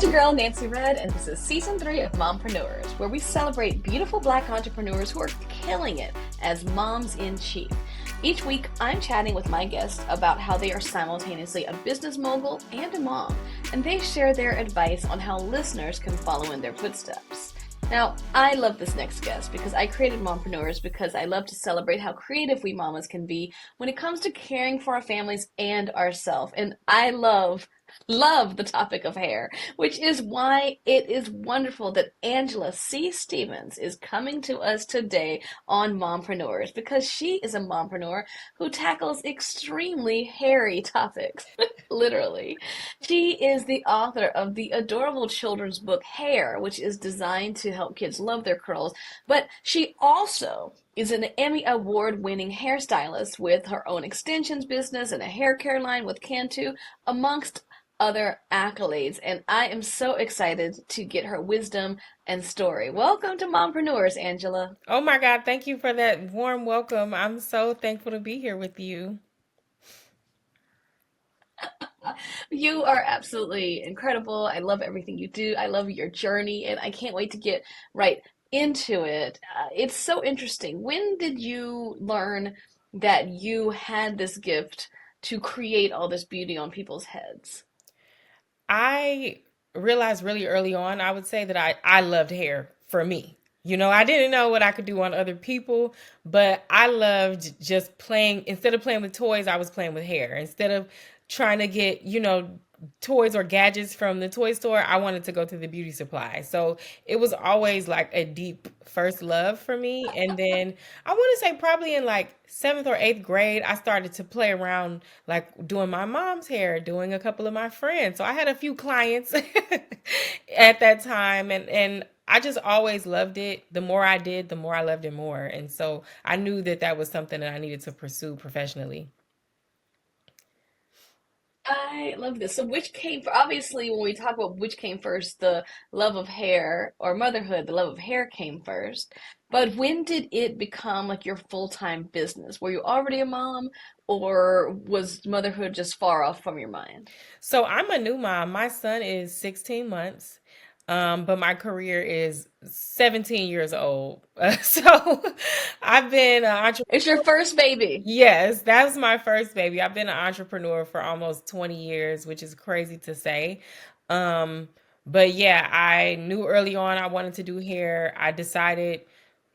It's your girl, Nancy Red, and this is Season 3 of Mompreneurs, where we celebrate beautiful Black entrepreneurs who are killing it as moms-in-chief. Each week, I'm chatting with my guests about how they are simultaneously a business mogul and a mom, and they share their advice on how listeners can follow in their footsteps. Now, I love this next guest because I created Mompreneurs because I love to celebrate how creative we mamas can be when it comes to caring for our families and ourselves. And I love the topic of hair, which is why it is wonderful that Angela C. Stevens is coming to us today on Mompreneurs, because she is a mompreneur who tackles extremely hairy topics, literally. She is the author of the adorable children's book Hair, which is designed to help kids love their curls, but she also is an Emmy Award-winning hairstylist with her own extensions business and a hair care line with Cantu, amongst other accolades, and I am so excited to get her wisdom and story. Welcome to Mompreneurs, Angela. Oh my God, thank you for that warm welcome. I'm so thankful to be here with you. You are absolutely incredible. I love everything you do. I love your journey, and I can't wait to get right into it. It's so interesting. When did you learn that you had this gift to create all this beauty on people's heads? I realized really early on, I would say that I loved hair for me. I didn't know what I could do on other people, but I loved just playing. Instead of playing with toys, I was playing with hair. Instead of trying to get, toys or gadgets from the toy store, I wanted to go to the beauty supply. So it was always like a deep first love for me. And then I want to say probably in like seventh or eighth grade, I started to play around like doing my mom's hair, doing a couple of my friends. So I had a few clients at that time, and I just always loved it. The more I did, the more I loved it more. And so I knew that that was something that I needed to pursue professionally. I love this. So which came, obviously, when we talk about which came first, the love of hair or motherhood, the love of hair came first. But when did it become like your full-time business? Were you already a mom, or was motherhood just far off from your mind? So I'm a new mom. My son is 16 months, but my career is 17 years old. So I've been an entrepreneur. It's your first baby. Yes, that was my first baby. I've been an entrepreneur for almost 20 years, which is crazy to say. Um, but yeah, I knew early on I wanted to do hair. I decided,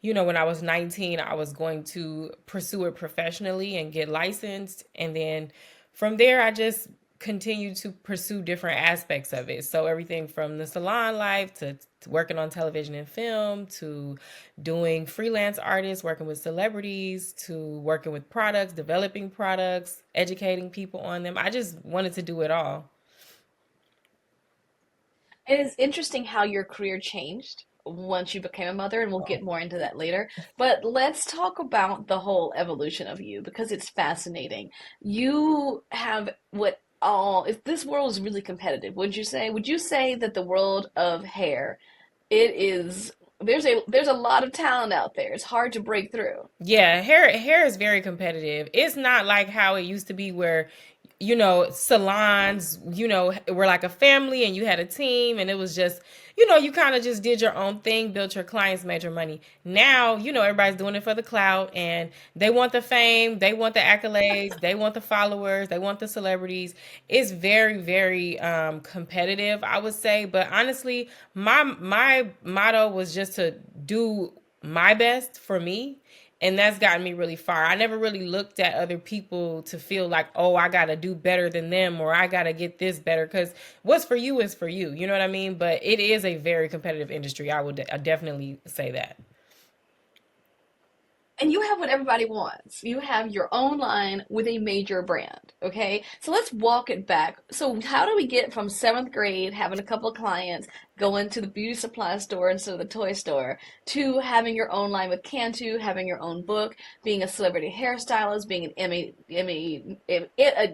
when I was 19, I was going to pursue it professionally and get licensed. And then from there, I just continued to pursue different aspects of it. So everything from the salon life to working on television and film to doing freelance artists, working with celebrities, to working with products, developing products, educating people on them. I just wanted to do it all. It is interesting how your career changed once you became a mother, and we'll get more into that later. But let's talk about the whole evolution of you because it's fascinating. You have what all, if this world is really competitive, would you say? Would you say that the world of hair, it is, there's a lot of talent out there. It's hard to break through. Yeah, hair is very competitive. It's not like how it used to be where, salons, were like a family and you had a team and it was just, you kind of just did your own thing, built your clients, made your money. Now, everybody's doing it for the clout and they want the fame, they want the accolades, they want the followers, they want the celebrities. It's very, very competitive, I would say. But honestly, my motto was just to do my best for me. And that's gotten me really far. I never really looked at other people to feel like, oh, I got to do better than them or I got to get this better. Because what's for you is for you. You know what I mean? But it is a very competitive industry. I definitely say that. And you have what everybody wants. You have your own line with a major brand, okay? So let's walk it back. So how do we get from seventh grade, having a couple of clients, going to the beauty supply store instead of the toy store, to having your own line with Cantu, having your own book, being a celebrity hairstylist, being an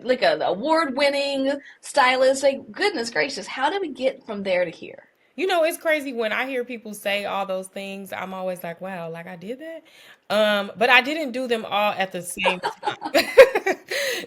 like an award-winning stylist? Like, goodness gracious, how did we get from there to here? It's crazy when I hear people say all those things. I'm always like, wow, like I did that. But I didn't do them all at the same time.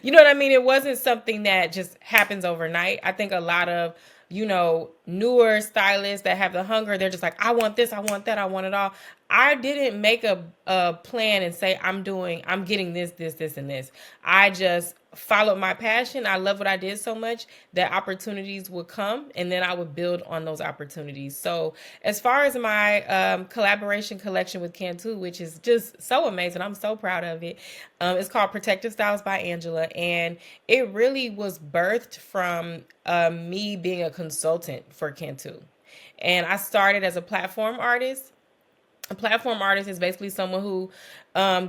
You know what I mean? It wasn't something that just happens overnight. I think a lot of newer stylists that have the hunger. They're just like, I want this, I want that, I want it all. I didn't make a plan and say I'm getting this, and this. I just followed my passion. I love what I did so much that opportunities would come, and then I would build on those opportunities. So as far as my collaboration collection with Cantu, which is just so amazing, I'm so proud of it. It's called Protective Styles by Angela, and it really was birthed from me being a consultant for Cantu. And I started as a platform artist. A platform artist is basically someone who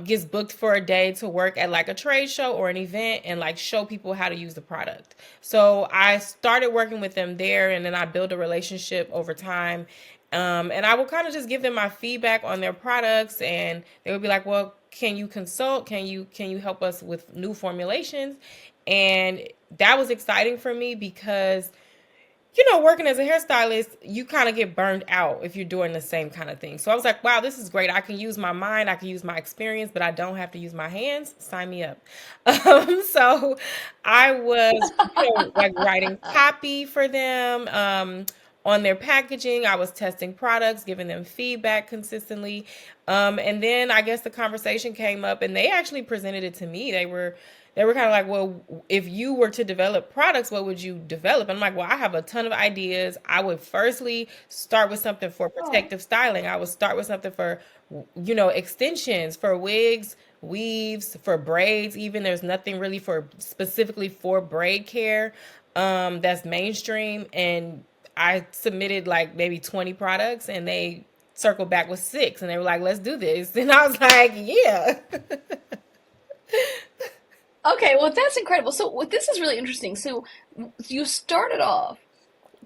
gets booked for a day to work at like a trade show or an event and like show people how to use the product. So I started working with them there, and then I built a relationship over time. And I would kind of just give them my feedback on their products, and they would be like, well, can you consult? Can you help us with new formulations? And that was exciting for me because working as a hairstylist, you kind of get burned out if you're doing the same kind of thing. So I was like, wow, this is great. I can use my mind, I can use my experience, but I don't have to use my hands. Sign me up. So I was like writing copy for them. On their packaging, I was testing products, giving them feedback consistently. And then I guess the conversation came up, and they actually presented it to me. They were kind of like, well, if you were to develop products, what would you develop? And I'm like, well, I have a ton of ideas. I would firstly start with something for protective styling. I would start with something for, extensions, for wigs, weaves, for braids. Even there's nothing really specifically for braid care that's mainstream. And I submitted like maybe 20 products, and they circled back with 6, and they were like, let's do this. And I was like, yeah. Okay, well, that's incredible. So, this is really interesting. So, you started off.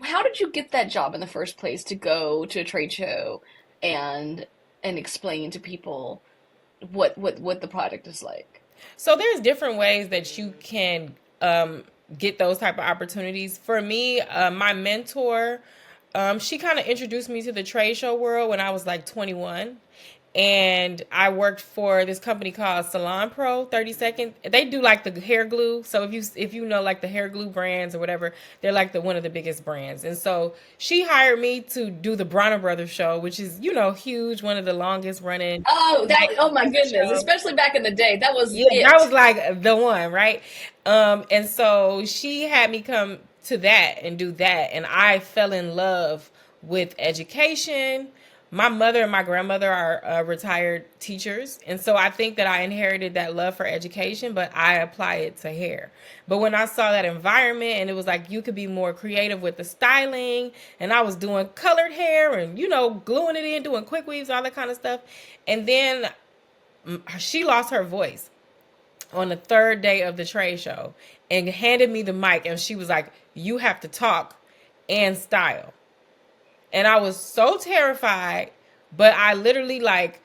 How did you get that job in the first place to go to a trade show and explain to people what the product is like? So there's different ways that you can get those type of opportunities. For me, my mentor, she kind of introduced me to the trade show world when I was like 21. And I worked for this company called Salon Pro 30 Second. They do like the hair glue. So if you know like the hair glue brands or whatever, they're like one of the biggest brands. And so she hired me to do the Bronner Brothers show, which is, huge, one of the longest running. Oh my goodness, especially back in the day, that was Yeah, it. that was like the one, right? And so she had me come to that and do that, and I fell in love with education. My mother and my grandmother are retired teachers, and so I think that I inherited that love for education, but I apply it to hair. But when I saw that environment, and it was like you could be more creative with the styling, and I was doing colored hair and gluing it in, doing quick weaves, all that kind of stuff, and then she lost her voice on the third day of the trade show and handed me the mic, and she was like, you have to talk and style. And I was so terrified, but I literally like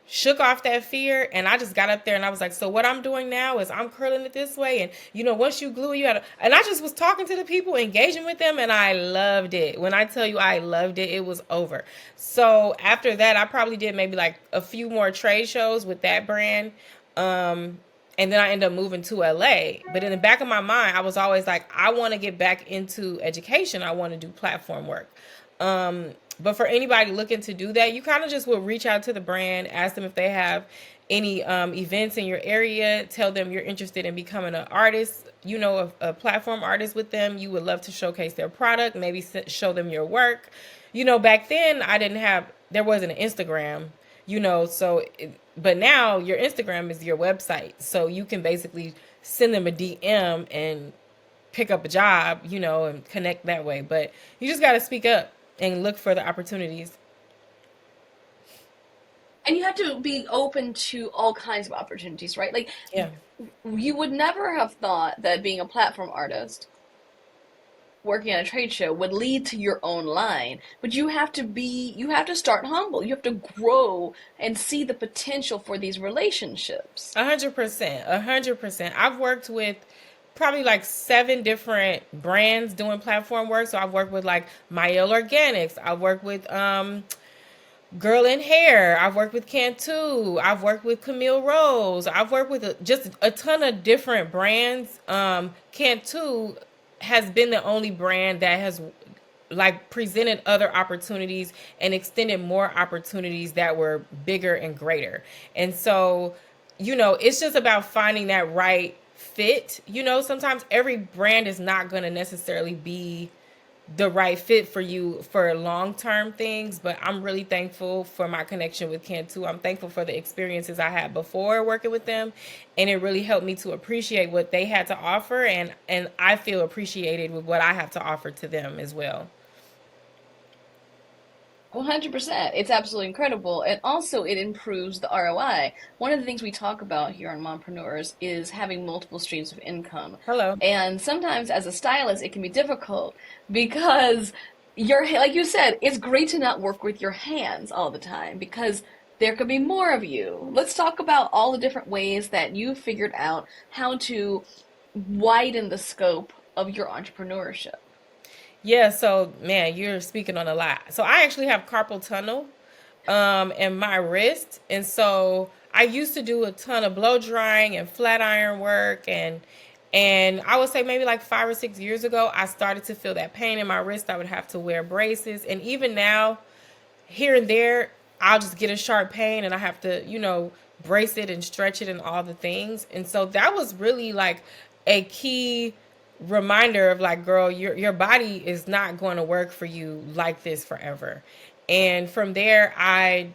shook off that fear, and I just got up there and I was like, so what I'm doing now is I'm curling it this way, and once you glue, you gotta, and I just was talking to the people, engaging with them, and I loved it. When I tell you I loved it, it was over. So after that, I probably did maybe like a few more trade shows with that brand. And then I ended up moving to LA. But in the back of my mind, I was always like, I want to get back into education. I want to do platform work. But for anybody looking to do that, you kind of just will reach out to the brand, ask them if they have any events in your area, tell them you're interested in becoming an artist, a platform artist with them. You would love to showcase their product, maybe show them your work. Back then there wasn't an Instagram, but now your Instagram is your website. So you can basically send them a DM and pick up a job, and connect that way. But you just got to speak up and look for the opportunities. And you have to be open to all kinds of opportunities, right? Like, Yeah. you would never have thought that being a platform artist, working at a trade show, would lead to your own line. But you have to start humble. You have to grow and see the potential for these relationships. 100%. 100%. I've worked with probably like 7 different brands doing platform work. So I've worked with like Mael Organics. I've worked with Girl in Hair. I've worked with Cantu. I've worked with Camille Rose. I've worked with just a ton of different brands. Cantu has been the only brand that has like presented other opportunities and extended more opportunities that were bigger and greater. And so, it's just about finding that right fit. Sometimes every brand is not going to necessarily be the right fit for you for long term things, but I'm really thankful for my connection with Cantu. I'm thankful for the experiences I had before working with them, and it really helped me to appreciate what they had to offer, and I feel appreciated with what I have to offer to them as well. 100%. It's absolutely incredible. And also, it improves the ROI. One of the things we talk about here on Mompreneurs is having multiple streams of income. Hello. And sometimes, as a stylist, it can be difficult because like you said, it's great to not work with your hands all the time because there could be more of you. Let's talk about all the different ways that you figured out how to widen the scope of your entrepreneurship. Yeah, so man, you're speaking on a lot. So I actually have carpal tunnel in my wrist, and so I used to do a ton of blow drying and flat iron work, and I would say maybe like 5 or 6 years ago, I started to feel that pain in my wrist. I would have to wear braces, and even now, here and there, I'll just get a sharp pain, and I have to, brace it and stretch it and all the things. And so that was really like a key reminder of like, girl, your body is not going to work for you like this forever. And from there, I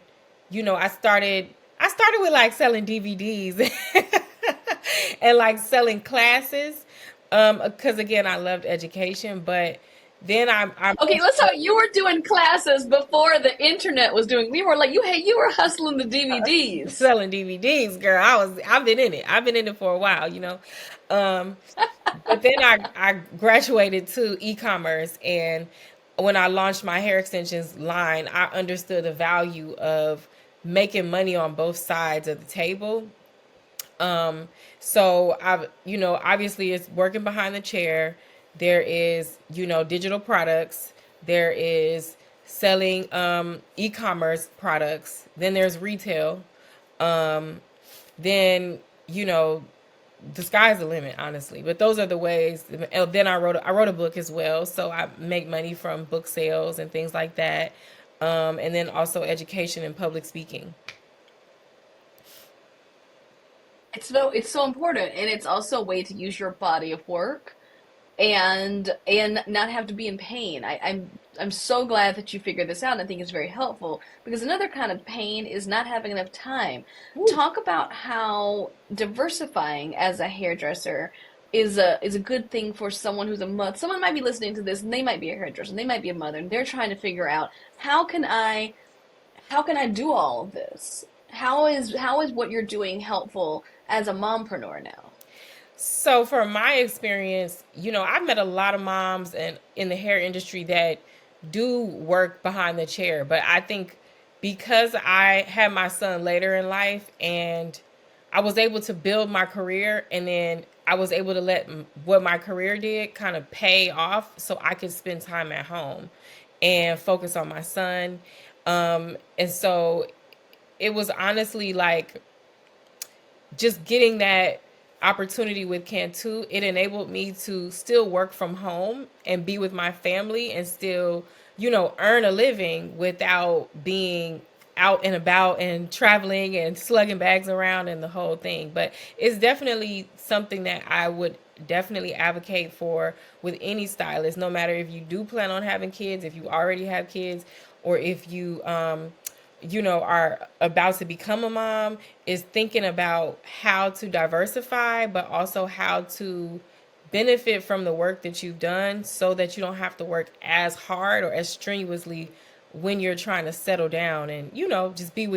started with like selling DVDs and like selling classes, because again, I loved education. But then I'm Okay, let's talk. You were doing classes before the internet was doing. We were like, you were hustling the DVDs. selling DVDs, girl. I've been in it. I've been in it for a while. Um, but then I graduated to e-commerce, and when I launched my hair extensions line, I understood the value of making money on both sides of the table. So obviously it's working behind the chair. There is, digital products. There is selling e-commerce products. Then there's retail. Um, then, the sky's the limit, honestly. But those are the ways. And then I wrote a book as well, so I make money from book sales and things like that. And then also education and public speaking. It's so important, and it's also a way to use your body of work and not have to be in pain. I'm so glad that you figured this out, and I think it's very helpful because another kind of pain is not having enough time. Talk about how diversifying as a hairdresser is a good thing for someone who's a mother. Someone might be listening to this, and they might be a hairdresser, and they might be a mother, and they're trying to figure out how can I do all of this? How is what you're doing helpful as a mompreneur now? So from my experience, I've met a lot of moms and in the hair industry that do work behind the chair, but I think because I had my son later in life and I was able to build my career, and then I was able to let what my career did kind of pay off so I could spend time at home and focus on my son. And so it was honestly like just getting that opportunity with Cantu, it enabled me to still work from home and be with my family and still, earn a living without being out and about and traveling and slugging bags around and the whole thing. But it's definitely something that I would definitely advocate for with any stylist, no matter if you do plan on having kids, if you already have kids, or if you are about to become a mom, is thinking about how to diversify, but also how to benefit from the work that you've done so that you don't have to work as hard or as strenuously when you're trying to settle down and, just be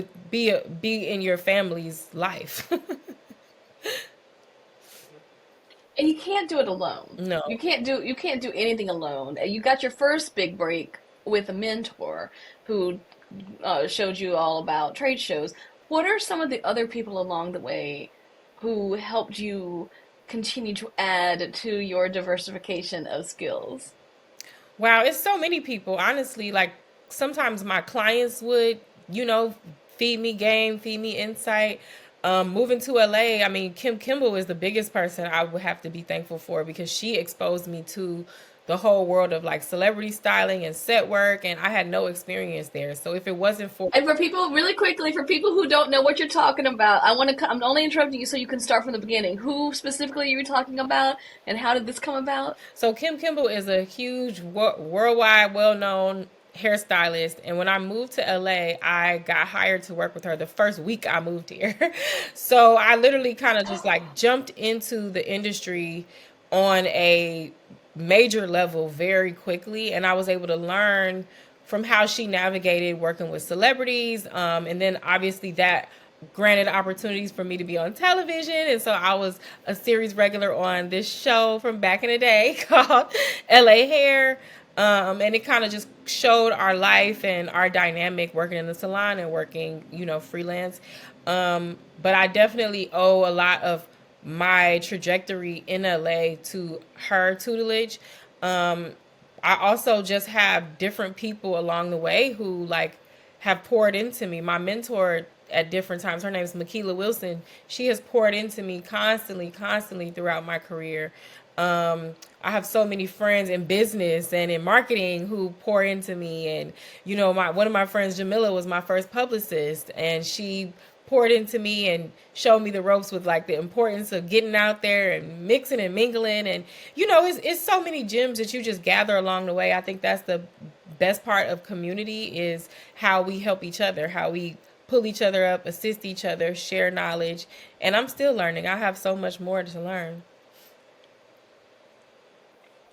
in your family's life. And you can't do it alone. No. You can't do anything alone. You got your first big break with a mentor who showed you all about trade shows. What are some of the other people along the way who helped you continue to add to your diversification of skills? Wow, it's so many people. Honestly, like sometimes my clients would, you know, feed me game, feed me insight. Moving to LA, I mean, Kim Kimball is the biggest person I would have to be thankful for because she exposed me to the whole world of like celebrity styling and set work, and I had no experience there. So if it wasn't for And for people, really quickly, for people who don't know what you're talking about, I'm only interrupting you so you can start from the beginning. Who specifically you were talking about, and how did this come about? So Kim Kimball is a huge worldwide, well-known hairstylist, and when I moved to LA, I got hired to work with her the first week I moved here. So I literally kind of just like jumped into the industry on a major level very quickly, and I was able to learn from how she navigated working with celebrities, and then obviously that granted opportunities for me to be on television. And so I was a series regular on this show from back in the day called LA Hair. And it kind of just showed our life and our dynamic working in the salon and working, freelance. But I definitely owe a lot of my trajectory in LA to her tutelage. I also just have different people along the way who like have poured into me. My mentor at different times, her name is Makila Wilson. She has poured into me constantly throughout my career. I have so many friends in business and in marketing who pour into me. And, one of my friends, Jamila, was my first publicist, and she poured into me and showed me the ropes with like the importance of getting out there and mixing and mingling. And, it's so many gems that you just gather along the way. I think that's the best part of community, is how we help each other, how we pull each other up, assist each other, share knowledge. And I'm still learning. I have so much more to learn.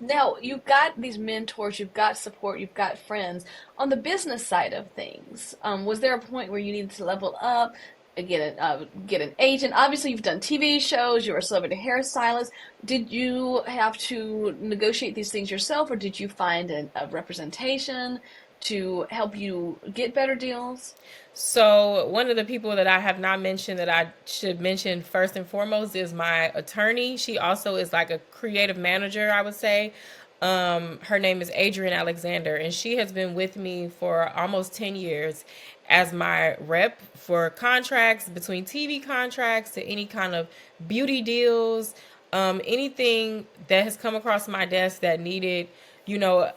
Now, you've got these mentors, you've got support, you've got friends. On the business side of things, was there a point where you needed to level up, get an agent? Obviously, you've done TV shows, you're a celebrity hairstylist. Did you have to negotiate these things yourself, or did you find a representation to help you get better deals? So one of the people that I have not mentioned that I should mention first and foremost is my attorney. She also is like a creative manager, I would say. Her name is Adrienne Alexander, and she has been with me for almost 10 years as my rep for contracts, between TV contracts to any kind of beauty deals, anything that has come across my desk that needed, you know,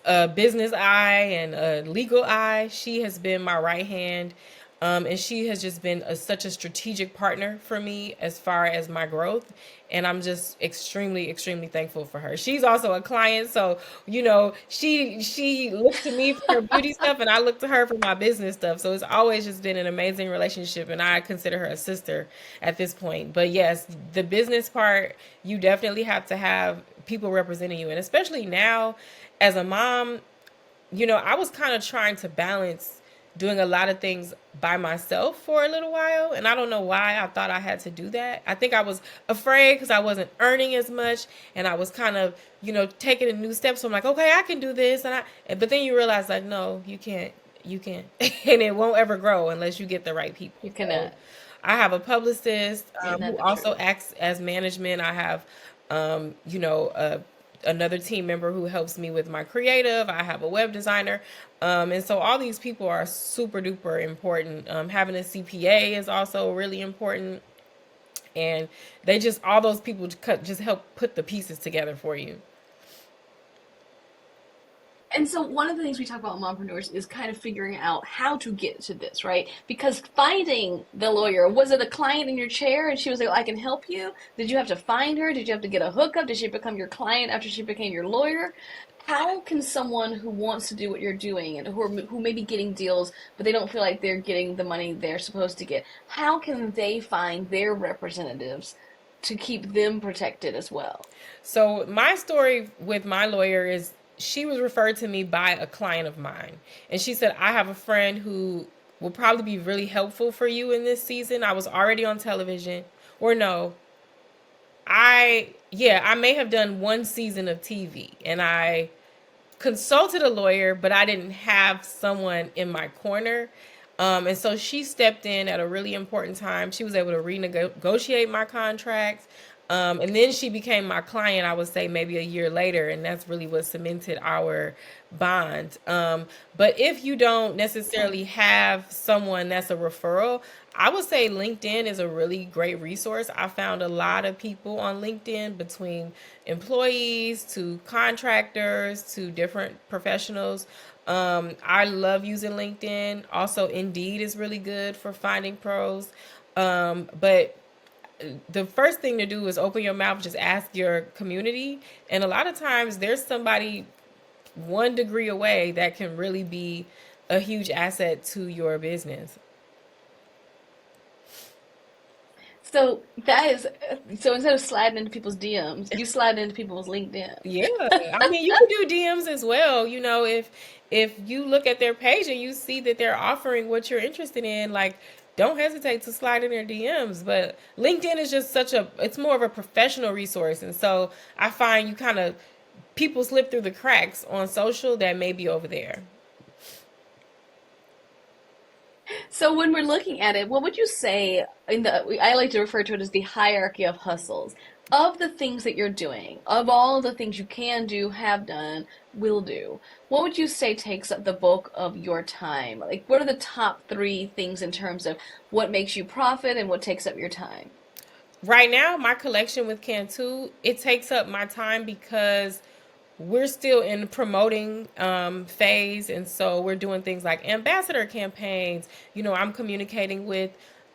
a business eye and a legal eye. She has been my right hand. And she has just been such a strategic partner for me as far as my growth. And I'm just extremely thankful for her. She's also a client. So, she looks to me for her beauty stuff, and I look to her for my business stuff. So it's always just been an amazing relationship. And I consider her a sister at this point. But yes, the business part, you definitely have to have people representing you. And especially now as a mom, I was kind of trying to balance doing a lot of things by myself for a little while. And I don't know why I thought I had to do that. I think I was afraid because I wasn't earning as much, and I was kind of, taking a new step. So I'm like, okay, I can do this. But then you realize like, no, you can't. And it won't ever grow unless you get the right people. You cannot. I have a publicist Isn't that who the also truth? acts as management. I have, another team member who helps me with my creative. I have a web designer. And so all these people are super duper important. Having a CPA is also really important. And all those people just help put the pieces together for you. And so one of the things we talk about mompreneurs is kind of figuring out how to get to this, right? Because finding the lawyer, was it a client in your chair and she was like, I can help you? Did you have to find her? Did you have to get a hookup? Did she become your client after she became your lawyer? How can someone who wants to do what you're doing and who may be getting deals, but they don't feel like they're getting the money they're supposed to get, how can they find their representatives to keep them protected as well? So my story with my lawyer is, she was referred to me by a client of mine. And she said, I have a friend who will probably be really helpful for you in this season. I was already on television. Or no, I may have done one season of TV, and I consulted a lawyer, but I didn't have someone in my corner. And so she stepped in at a really important time. She was able to renegotiate my contract. And then she became my client, I would say maybe a year later, and that's really what cemented our bond. But if you don't necessarily have someone that's a referral, I would say LinkedIn is a really great resource. I found a lot of people on LinkedIn, between employees to contractors to different professionals. I love using LinkedIn. Also, Indeed is really good for finding pros. But the first thing to do is open your mouth, just ask your community. And a lot of times there's somebody 1 degree away that can really be a huge asset to your business. So that is so instead of sliding into people's DMs, you slide into people's LinkedIn. Yeah, I mean, you can do DMs as well. If you look at their page and you see that they're offering what you're interested in, like, don't hesitate to slide in their DMs. But LinkedIn is just it's more of a professional resource, and so I find you kind of people slip through the cracks on social that may be over there. So when we're looking at it, what would you say in the, I like to refer to it as the hierarchy of hustles. Of the things that you're doing, of all the things you can do, have done, will do, what would you say takes up the bulk of your time? Like, what are the top three things in terms of what makes you profit and what takes up your time? Right now, my collection with Cantu, it takes up my time because we're still in the promoting phase, and so we're doing things like ambassador campaigns. I'm communicating with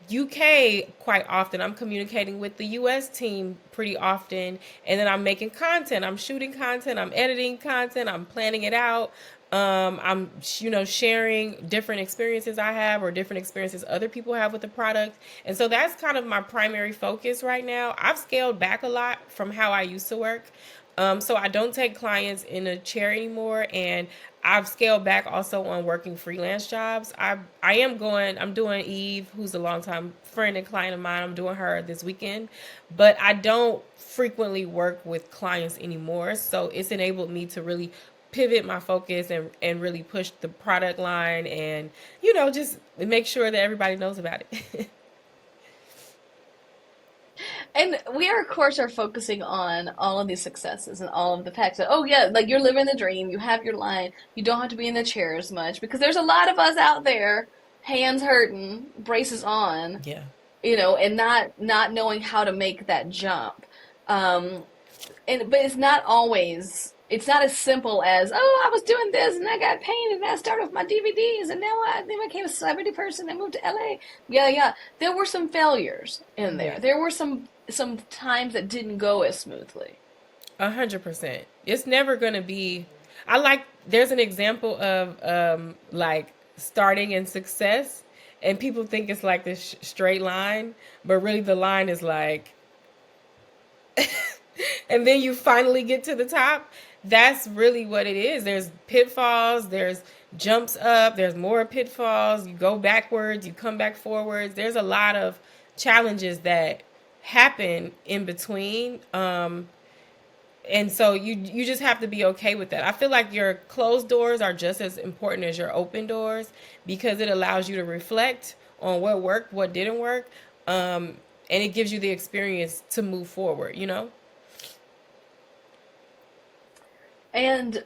UK quite often. I'm communicating with the US team pretty often, and then I'm making content. I'm shooting content. I'm editing content. I'm planning it out. I'm sharing different experiences I have or different experiences other people have with the product, and so that's kind of my primary focus right now. I've scaled back a lot from how I used to work. So I don't take clients in a chair anymore, and I've scaled back also on working freelance jobs. I'm doing Eve, who's a longtime friend and client of mine. I'm doing her this weekend, but I don't frequently work with clients anymore. So it's enabled me to really pivot my focus and really push the product line, and just make sure that everybody knows about it. And we are, of course, are focusing on all of these successes and all of the facts that, oh yeah, like you're living the dream, you have your line, you don't have to be in the chair as much because there's a lot of us out there, hands hurting, braces on, Yeah. and not knowing how to make that jump. Um, but it's not as simple as, oh, I was doing this and I got pain and I started with my DVDs and now I then became a celebrity person and moved to LA. Yeah, yeah. There were some failures in there. Yeah. There were some times that didn't go as smoothly. 100%. It's never going to be. There's an example of like starting in success, and people think it's like this straight line, but really the line is like, and then you finally get to the top. That's really what it is. There's pitfalls, there's jumps up, there's more pitfalls. You go backwards, you come back forwards. There's a lot of challenges that happen in between. And so you just have to be okay with that. I feel like your closed doors are just as important as your open doors because it allows you to reflect on what worked, what didn't work, and it gives you the experience to move forward. And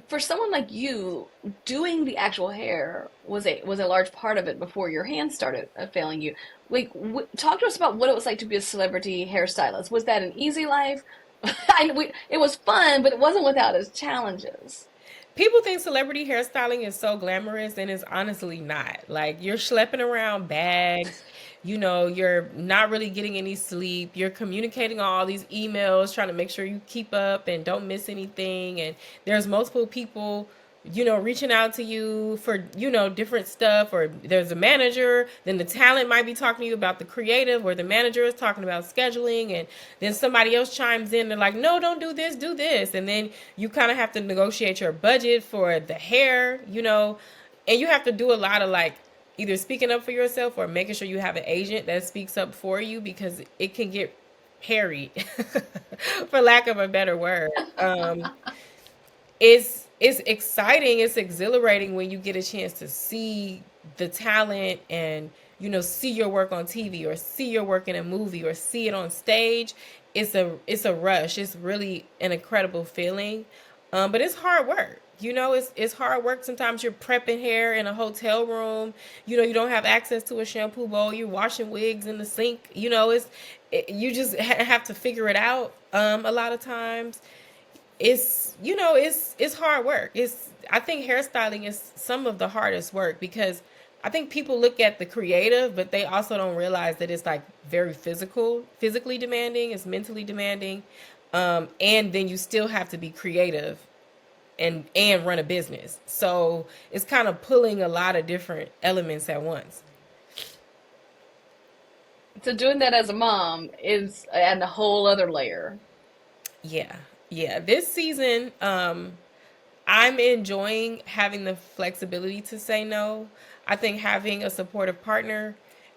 for someone like you, doing the actual hair was a large part of it before your hands started failing you. Like, talk to us about what it was like to be a celebrity hairstylist. Was that an easy life? It was fun, but it wasn't without its challenges. People think celebrity hairstyling is so glamorous, and it's honestly not. Like, you're schlepping around bags, you're not really getting any sleep. You're communicating all these emails, trying to make sure you keep up and don't miss anything. And there's multiple people, reaching out to you for, different stuff. Or there's a manager, then the talent might be talking to you about the creative, or the manager is talking about scheduling. And then somebody else chimes in. They're like, no, don't do this, do this. And then you kind of have to negotiate your budget for the hair, and you have to do a lot of like either speaking up for yourself or making sure you have an agent that speaks up for you because it can get hairy, for lack of a better word. It's exciting, it's exhilarating when you get a chance to see the talent and see your work on TV or see your work in a movie or see it on stage. It's a rush. It's really an incredible feeling, but it's hard work. It's hard work. Sometimes you're prepping hair in a hotel room. You don't have access to a shampoo bowl. You're washing wigs in the sink. You just have to figure it out. A lot of times, it's hard work. I think hairstyling is some of the hardest work because I think people look at the creative, but they also don't realize that it's like very physically demanding. It's mentally demanding, and then you still have to be creative and run a business. So it's kind of pulling a lot of different elements at once. So doing that as a mom is and a whole other layer. Yeah. Yeah. This season, I'm enjoying having the flexibility to say no. I think having a supportive partner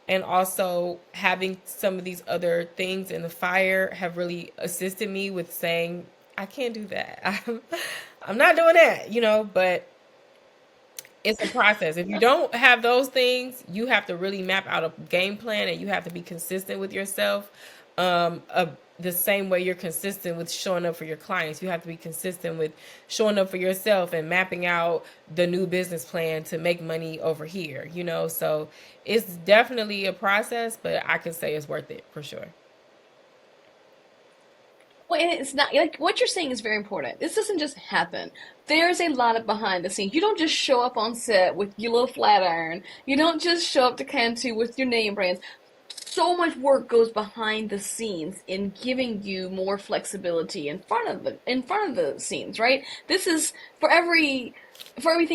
and also having some of these other things in the fire have really assisted me with saying, I can't do that. I'm not doing that, but it's a process. If you don't have those things, you have to really map out a game plan and you have to be consistent with yourself. The same way you're consistent with showing up for your clients, you have to be consistent with showing up for yourself and mapping out the new business plan to make money over here. So it's definitely a process, but I can say it's worth it for sure. Well, and it's not like what you're saying is very important. This doesn't just happen. There's a lot of behind the scenes. You don't just show up on set with your little flat iron. You don't just show up to Cantu with your name brands. So much work goes behind the scenes in giving you more flexibility in front of the scenes, right? This is for everything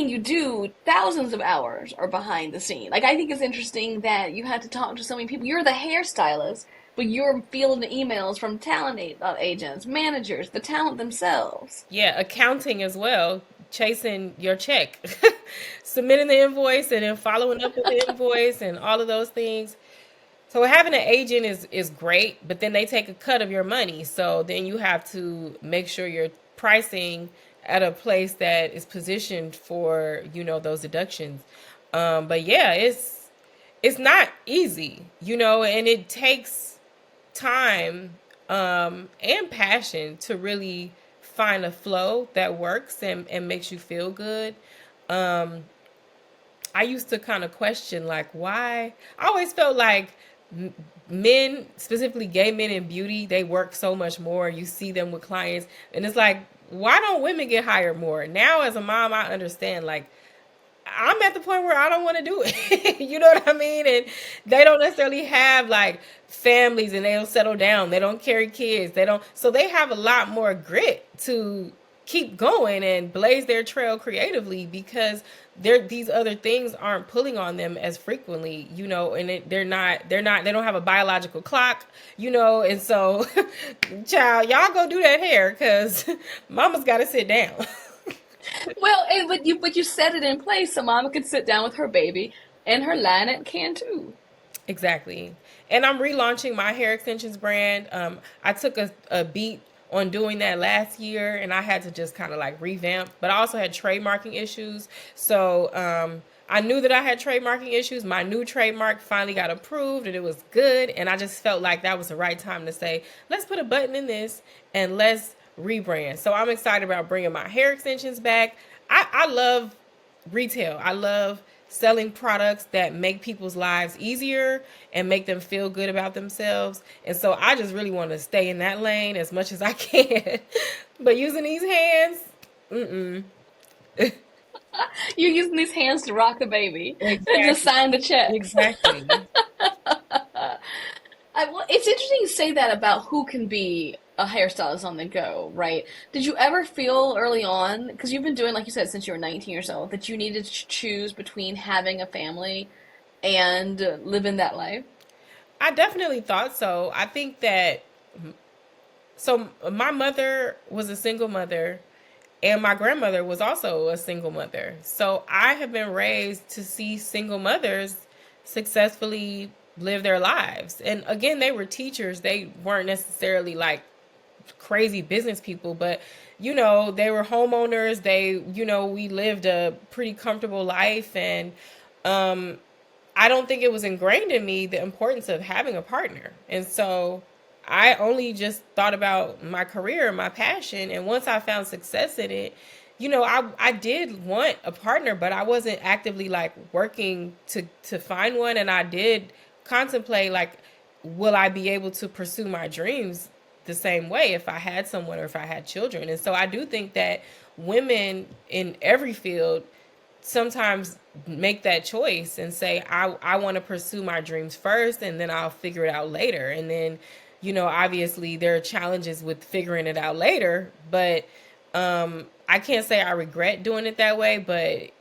you do, thousands of hours are behind the scene. Like I think it's interesting that you had to talk to so many people. You're the hairstylist, but you're fielding emails from talent agents, managers, the talent themselves. Yeah, accounting as well, chasing your check, submitting the invoice and then following up with the invoice and all of those things. So having an agent is great, but then they take a cut of your money. So then you have to make sure you're pricing at a place that is positioned for, those deductions. But yeah, it's not easy, and it takes time and passion to really find a flow that works and makes you feel good. Um, I used to kind of question like why I always felt like men, specifically gay men in beauty, they work so much more. You see them with clients, and it's like, why don't women get hired more? Now, as a mom, I understand. Like, I'm at the point where I don't want to do it. You know what I mean? And they don't necessarily have like families, and they don't settle down. They don't carry kids. They don't. So they have a lot more grit to keep going and blaze their trail creatively because these other things aren't pulling on them as frequently, and they don't have a biological clock, and so child, y'all go do that hair because mama's got to sit down. Well, but you set it in place so mama could sit down with her baby and her line at Cantu. Exactly. And I'm relaunching my hair extensions brand. I took a beat on doing that last year, and I had to just kind of like revamp, but I also had trademarking issues. So I knew that I had trademarking issues. My new trademark finally got approved and it was good. And I just felt like that was the right time to say, let's put a button in this and let's rebrand. So I'm excited about bringing my hair extensions back. I love retail. I love selling products that make people's lives easier and make them feel good about themselves. And so I just really want to stay in that lane as much as I can. But using these hands, mm-mm. You're using these hands to rock the baby and Exactly. just sign the checks. Exactly. Well, it's interesting you say that about who can be a hairstylist on the go, right? Did you ever feel early on, because you've been doing, like you said, since you were 19 years old, that you needed to choose between having a family and living that life? I definitely thought so. I think that, so my mother was a single mother and my grandmother was also a single mother. So I have been raised to see single mothers successfully live their lives. And again, they were teachers. They weren't necessarily like crazy business people, but they were homeowners. We lived a pretty comfortable life. And I don't think it was ingrained in me the importance of having a partner. And so I only just thought about my career, my passion. And once I found success in it, I did want a partner, but I wasn't actively like working to find one, and I did contemplate like, will I be able to pursue my dreams the same way if I had someone or if I had children? And so I do think that women in every field sometimes make that choice and say, I want to pursue my dreams first, and then I'll figure it out later. And then, obviously there are challenges with figuring it out later, but I can't say I regret doing it that way, but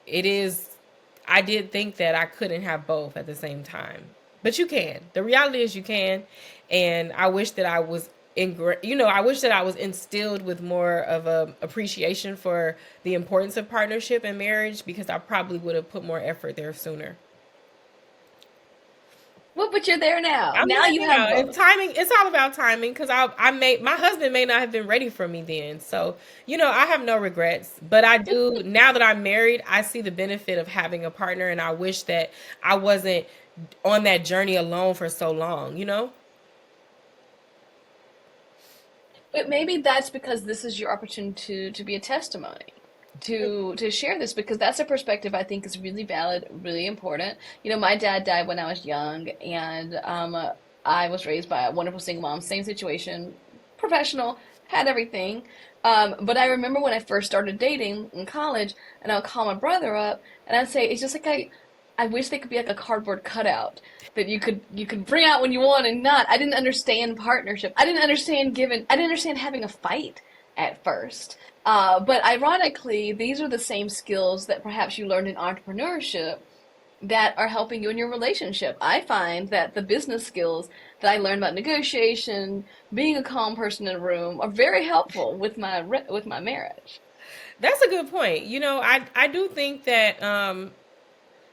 I did think that I couldn't have both at the same time. But you can. The reality is you can. And I wish that I was I wish that I was instilled with more of a appreciation for the importance of partnership and marriage, because I probably would have put more effort there sooner. Well, but you're there now. I'm Now not, you have it's both. timing. It's all about timing, because my husband may not have been ready for me then. So, I have no regrets, but I do, now that I'm married, I see the benefit of having a partner, and I wish that I wasn't on that journey alone for so long. But maybe that's because this is your opportunity to be a testimony, to share this, because that's a perspective I think is really valid, really important. My dad died when I was young, and I was raised by a wonderful single mom, same situation, professional, had everything. But I remember when I first started dating in college, and I would call my brother up, and I'd say, it's just like I wish they could be like a cardboard cutout that you could bring out when you want and not. I didn't understand partnership. I didn't understand giving. I didn't understand having a fight at first. But ironically, these are the same skills that perhaps you learned in entrepreneurship that are helping you in your relationship. I find that the business skills that I learned about negotiation, being a calm person in a room, are very helpful with my marriage. That's a good point. I do think that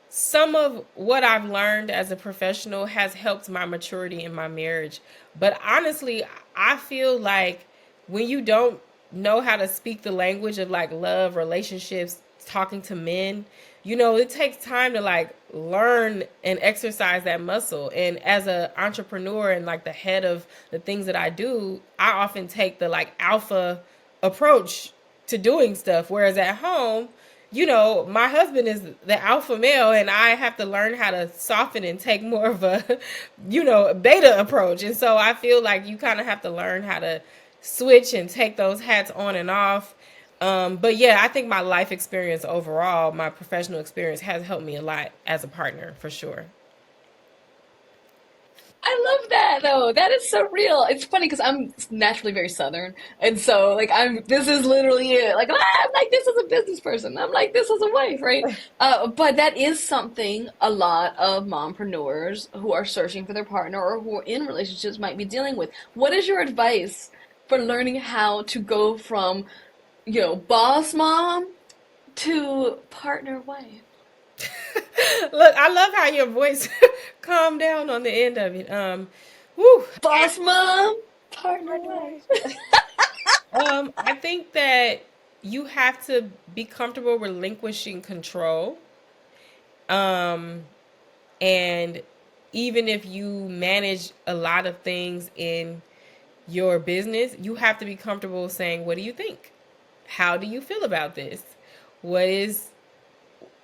some of what I've learned as a professional has helped my maturity in my marriage. But honestly, I feel like when you don't know how to speak the language of like love, relationships, talking to men, it takes time to like learn and exercise that muscle. And as an entrepreneur and like the head of the things that I do, I often take the like alpha approach to doing stuff. Whereas at home, my husband is the alpha male, and I have to learn how to soften and take more of a, beta approach. And so I feel like you kind of have to learn how to switch and take those hats on and off. But yeah, I think my life experience overall, my professional experience, has helped me a lot as a partner, for sure. I love that though. That is so real. It's funny because I'm naturally very Southern, and so like This is literally it. Like I'm like this as a business person. I'm like this as a wife, right? But that is something a lot of mompreneurs who are searching for their partner or who are in relationships might be dealing with. What is your advice for learning how to go from, boss mom to partner wife? Look, I love how your voice calmed down on the end of it. Whew. Boss mom, partner wife. I think that you have to be comfortable relinquishing control. And even if you manage a lot of things in your business, you have to be comfortable saying, what do you think? How do you feel about this?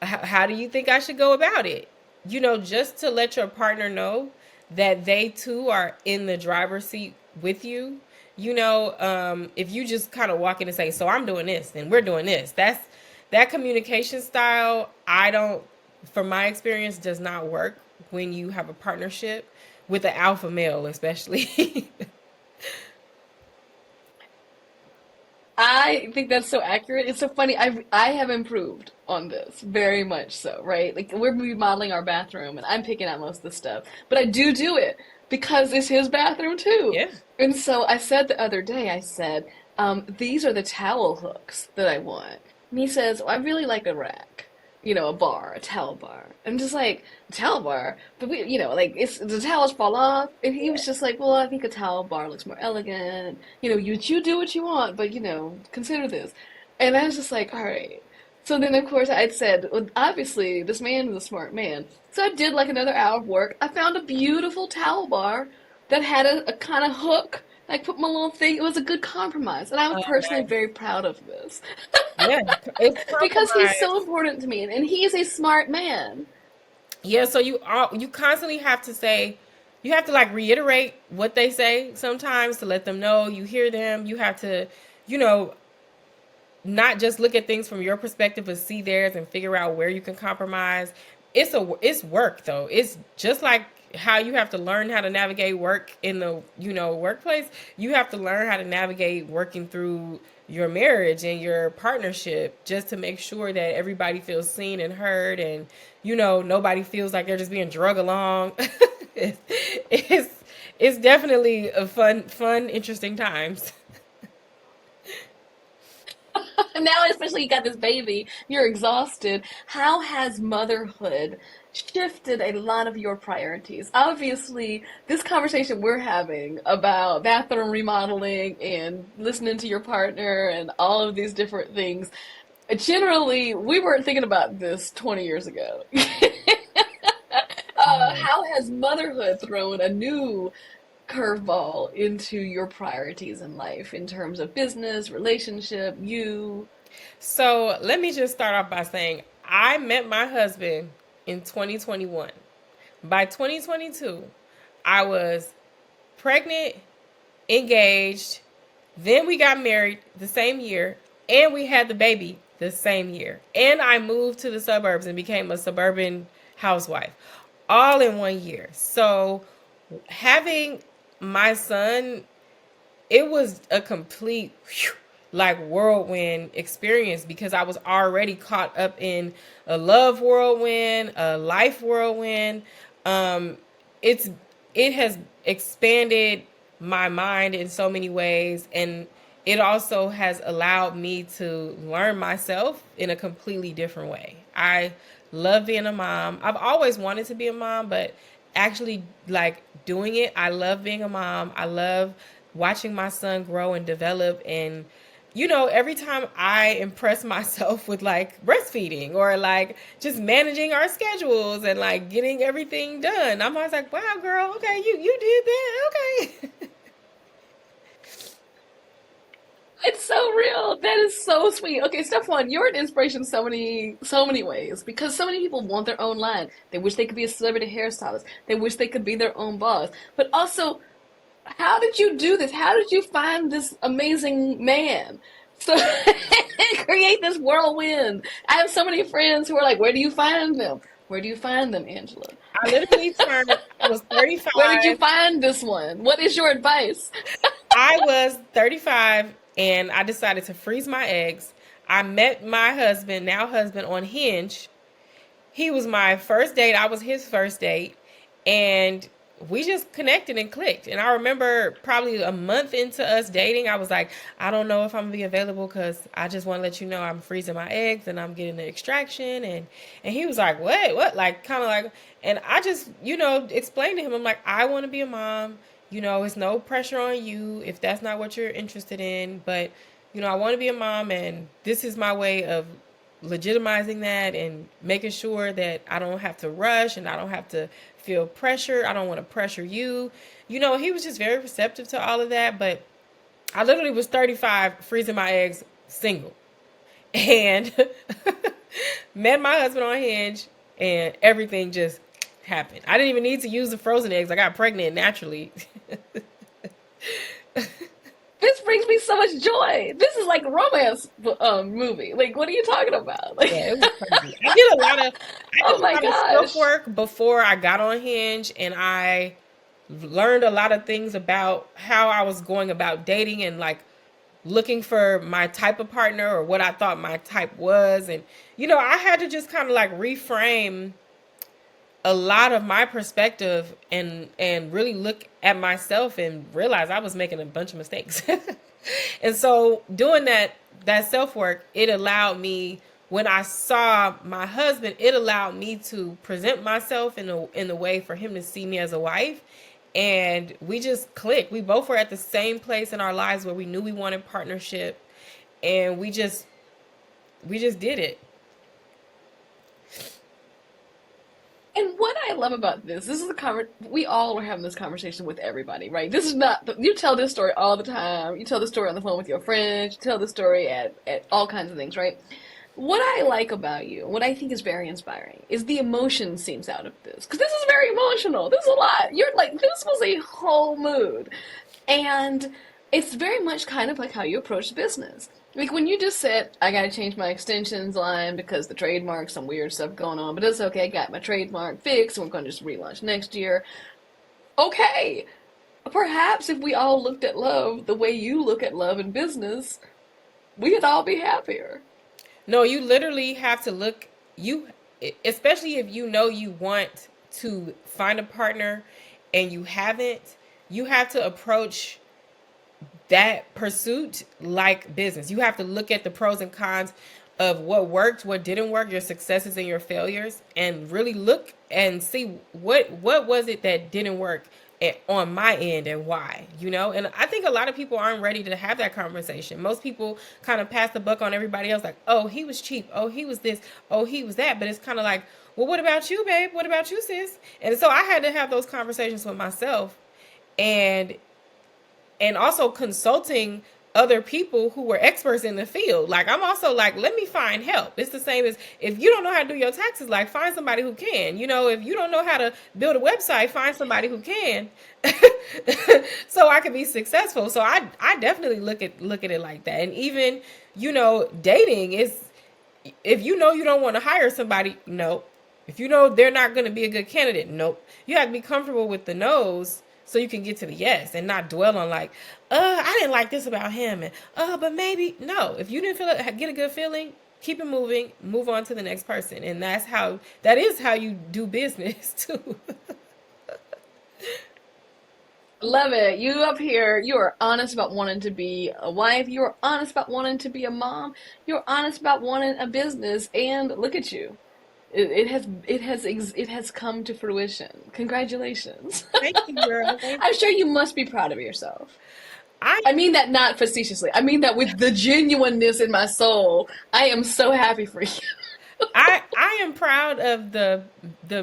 How do you think I should go about it? Just to let your partner know that they too are in the driver's seat with you. If you just kind of walk in and say, so I'm doing this and we're doing this, that communication style, from my experience, does not work when you have a partnership with an alpha male, especially. I think that's so accurate. It's so funny. I have improved on this very much so, right? Like we're remodeling our bathroom and I'm picking out most of the stuff, but I do it because it's his bathroom too. Yeah. And so I said the other day, I said, these are the towel hooks that I want. And he says, well, I really like a rack. A bar, a towel bar. I'm just like, a towel bar? But like, the towels fall off. And he was just like, well, I think a towel bar looks more elegant. You do what you want, but, consider this. And I was just like, all right. So then, of course, I'd said, well, obviously, this man is a smart man. So I did like another hour of work. I found a beautiful towel bar that had a kind of hook like put my little thing. It was a good compromise, and I'm personally Nice. very proud of this Yeah, it's because he's so compromise. important to me, and he is a smart man. Yeah, so you constantly have to say, you have to like reiterate what they say sometimes to let them know you hear them. You have to, you know, not just look at things from your perspective, but see theirs and figure out where you can compromise. It's work though. It's just like how you have to learn how to navigate work in the workplace. You have to learn how to navigate working through your marriage and your partnership, just to make sure that everybody feels seen and heard, and nobody feels like they're just being drug along. it's it's it's definitely a fun interesting times. And now, especially you got this baby, you're exhausted. How has motherhood shifted a lot of your priorities? Obviously, this conversation we're having about bathroom remodeling and listening to your partner and all of these different things, generally, we weren't thinking about this 20 years ago. How has motherhood thrown a new curveball into your priorities in life in terms of business, relationship, you? So let me just start off by saying I met my husband in 2021. By 2022, I was pregnant, engaged, then we got married the same year, and we had the baby the same year. And I moved to the suburbs and became a suburban housewife all in 1 year. So having my son, it was a complete like whirlwind experience, because I was already caught up in a love whirlwind, a life whirlwind. Um, it's it has expanded my mind in so many ways, and it also has allowed me to learn myself in a completely different way. I love being a mom. I've always wanted to be a mom, but actually like doing it, I love being a mom. I love watching my son grow and develop, and every time I impress myself with like breastfeeding or like just managing our schedules and like getting everything done, I'm always like, wow, girl, okay, you did that, okay. It's so real. That is so sweet. Okay, step one, you're an inspiration so many ways because so many people want their own line. They wish they could be a celebrity hairstylist. They wish they could be their own boss. But also, how did you do this? How did you find this amazing man? So create this whirlwind. I have so many friends who are like, where do you find them? Where do you find them, Angela? I literally I was Where did you 35. find this one? What is your advice? I was 35 and I decided to freeze my eggs. I met my husband, now husband, on Hinge. He was my first date. I was his first date. And we just connected and clicked. And I remember probably a month into us dating, I was like, I don't know if I'm gonna be available because I just want to let you know I'm freezing my eggs and I'm getting the extraction. And he was like, what? Like, kind of like, and I just, explained to him, I'm like, I want to be a mom. It's no pressure on you if that's not what you're interested in. But, I want to be a mom, and this is my way of legitimizing that and making sure that I don't have to rush and I don't have to feel pressure. I don't want to pressure you. He was just very receptive to all of that. But I literally was 35, freezing my eggs, single, and met my husband on Hinge, and everything just happened. I didn't even need to use the frozen eggs. I got pregnant naturally. This brings me so much joy. This is like a romance movie. Like, what are you talking about? Like, Yeah, it was crazy. I oh did a my lot of self gosh. work before I got on Hinge, and I learned a lot of things about how I was going about dating and like looking for my type of partner or what I thought my type was. And I had to just kind of like reframe a lot of my perspective and really look at myself and realize I was making a bunch of mistakes. And so doing that self work, it allowed me, when I saw my husband, it allowed me to present myself in a way for him to see me as a wife. And we just clicked. We both were at the same place in our lives where we knew we wanted partnership, and we just did it. And what I love about this is we all are having this conversation with everybody, right? This is not, you tell this story all the time. You tell this story on the phone with your friends. You tell this story at all kinds of things, right? What I like about you, what I think is very inspiring, is the emotion seems out of this. Because this is very emotional. This is a lot. You're like, this was a whole mood. And it's very much kind of like how you approach business. Like when you just said, I gotta change my extensions line because the trademark, some weird stuff going on, but it's okay, I got my trademark fixed, and we're gonna just relaunch next year. Okay, perhaps if we all looked at love the way you look at love and business, we'd all be happier. No, you literally have to look, you, especially if you know you want to find a partner and you haven't, you have to approach that pursuit like business. You have to look at the pros and cons of what worked, what didn't work, your successes and your failures, and really look and see what was it that didn't work on my end and why, you know? And I think a lot of people aren't ready to have that conversation. Most people kind of pass the buck on everybody else, like, oh, he was cheap, oh, he was this, oh, he was that. But it's kind of like, well, what about you, babe? What about you, sis? And so I had to have those conversations with myself, and also consulting other people who were experts in the field. Like, I'm also like, let me find help. It's the same as if you don't know how to do your taxes, like, find somebody who can. You know, if you don't know how to build a website, find somebody who can. So I can be successful. So I definitely look at it like that. And even, you know, dating is, if you know you don't want to hire somebody, nope. If you know they're not going to be a good candidate, nope. You have to be comfortable with the no's so you can get to the yes and not dwell on like, I didn't like this about him, and but maybe. No, if you didn't get a good feeling, keep it moving, move on to the next person. And that is how you do business too. Love it. You up here, you are honest about wanting to be a wife. You are honest about wanting to be a mom. You're honest about wanting a business, and look at you. It has come to fruition. Congratulations. Thank you, girl. Thank I'm you. sure you must be proud of yourself. I I mean that not facetiously. I mean that with the genuineness in my soul. I am so happy for you. I am proud of the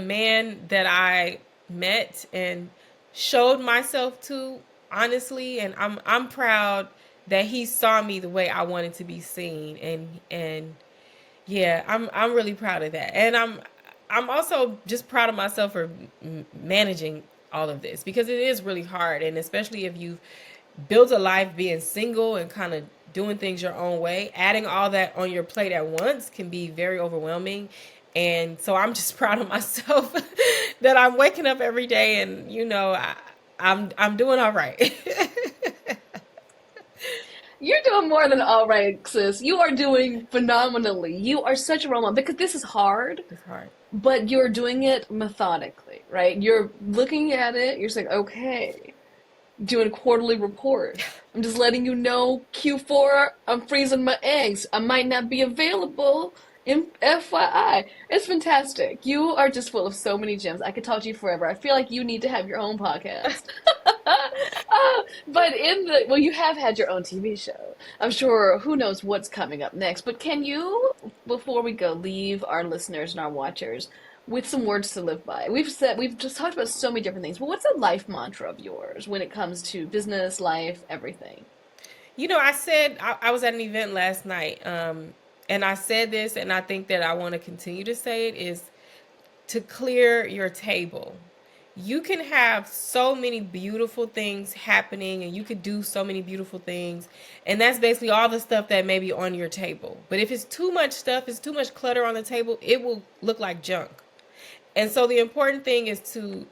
man that I met and showed myself to, honestly, and I'm proud that he saw me the way I wanted to be seen. And yeah, I'm really proud of that. And I'm also just proud of myself for managing all of this, because it is really hard, and especially if you've built a life being single and kind of doing things your own way, adding all that on your plate at once can be very overwhelming. And so I'm just proud of myself that I'm waking up every day, and you know, I'm doing all right. You're doing more than all right, sis. You are doing phenomenally. You are such a role model because this is hard, It's hard. but you're doing it methodically, right? You're looking at it, you're saying, okay, doing a quarterly report. I'm just letting you know, Q4, I'm freezing my eggs. I might not be available in FYI. It's fantastic. You are just full of so many gems. I could talk to you forever. I feel like you need to have your own podcast. But well, you have had your own TV show. I'm sure who knows what's coming up next. But can you, before we go, leave our listeners and our watchers with some words to live by? We've just talked about so many different things, but what's a life mantra of yours when it comes to business, life, everything? You know, I said I was at an event last night, and I said this, and I think that I want to continue to say it, is to clear your table. You can have so many beautiful things happening, and you could do so many beautiful things, and that's basically all the stuff that may be on your table. But if it's too much stuff, it's too much clutter on the table, it will look like junk. And so the important thing is to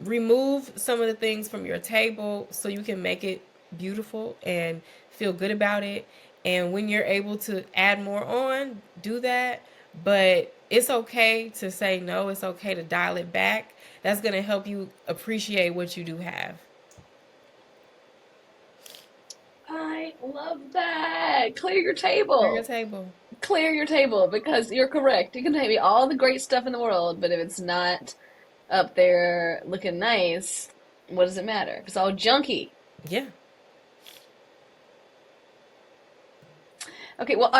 remove some of the things from your table so you can make it beautiful and feel good about it. And when you're able to add more on, do that. But it's okay to say no. It's okay to dial it back. That's going to help you appreciate what you do have. I love that. Clear your Clear your table. table. Clear your table because you're correct. You can have all the great stuff in the world, but if it's not up there looking nice, what does it matter? If it's all junky. Yeah. Okay, well,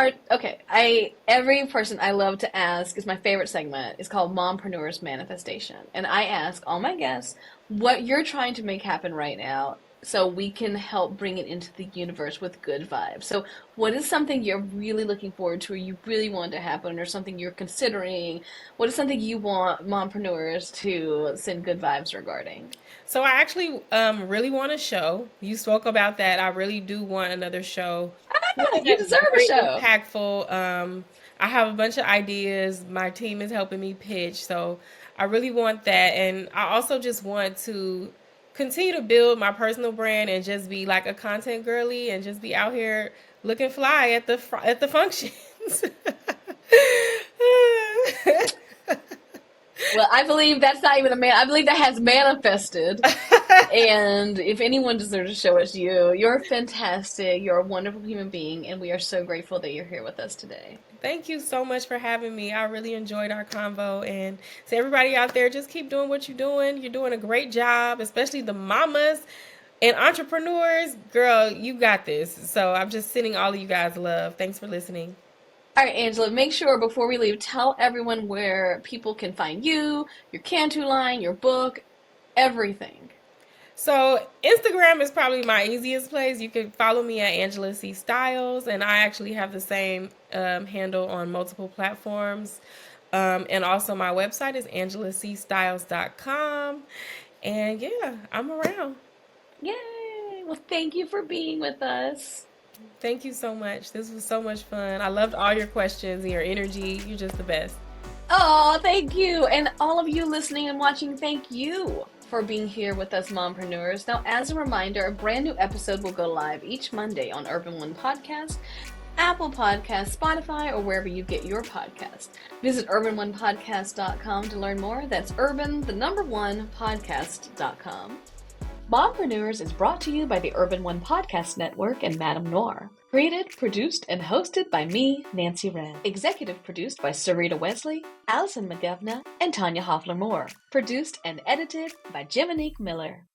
every person I love to ask is my favorite segment. It's called Mompreneurs Manifestation, and I ask all my guests what you're trying to make happen right now, so we can help bring it into the universe with good vibes. So, what is something you're really looking forward to, or you really want to happen, or something you're considering? What is something you want mompreneurs to send good vibes regarding? So I actually really want a show. You spoke about that. I really do want another show. Ah, One you that's deserve a very show. impactful. I have a bunch of ideas. My team is helping me pitch. So I really want that. And I also just want to continue to build my personal brand and just be like a content girly and just be out here looking fly at the functions. Well, I believe that's not even a man. I believe that has manifested. And if anyone deserves to show, it's you. You're fantastic. You're a wonderful human being, and we are so grateful that you're here with us today. Thank you so much for having me. I really enjoyed our convo. And to everybody out there, just keep doing what you're doing. You're doing a great job, especially the mamas and entrepreneurs. Girl, you got this. So I'm just sending all of you guys love. Thanks for listening. All right, Angela, make sure before we leave, tell everyone where people can find you, your Cantu line, your book, everything. So Instagram is probably my easiest place. You can follow me at Angela C. Styles, and I actually have the same handle on multiple platforms. And also my website is angelacstyles.com. And yeah, I'm around. Yay! Well, thank you for being with us. Thank you so much. This was so much fun. I loved all your questions and your energy. You're just the best. Oh, thank you. And all of you listening and watching, thank you for being here with us, mompreneurs. Now, as a reminder, a brand new episode will go live each Monday on Urban One Podcast, Apple Podcasts, Spotify, or wherever you get your podcasts. Visit urban1podcast.com to learn more. That's urban1podcast.com. Mompreneurs is brought to you by the Urban One Podcast Network and MadameNoire. Created, produced, and hosted by me, Nancy Wren. Executive produced by Sarita Wesley, Allison McGovna, and Tanya Hoffler-Moore. Produced and edited by Jiminique Miller.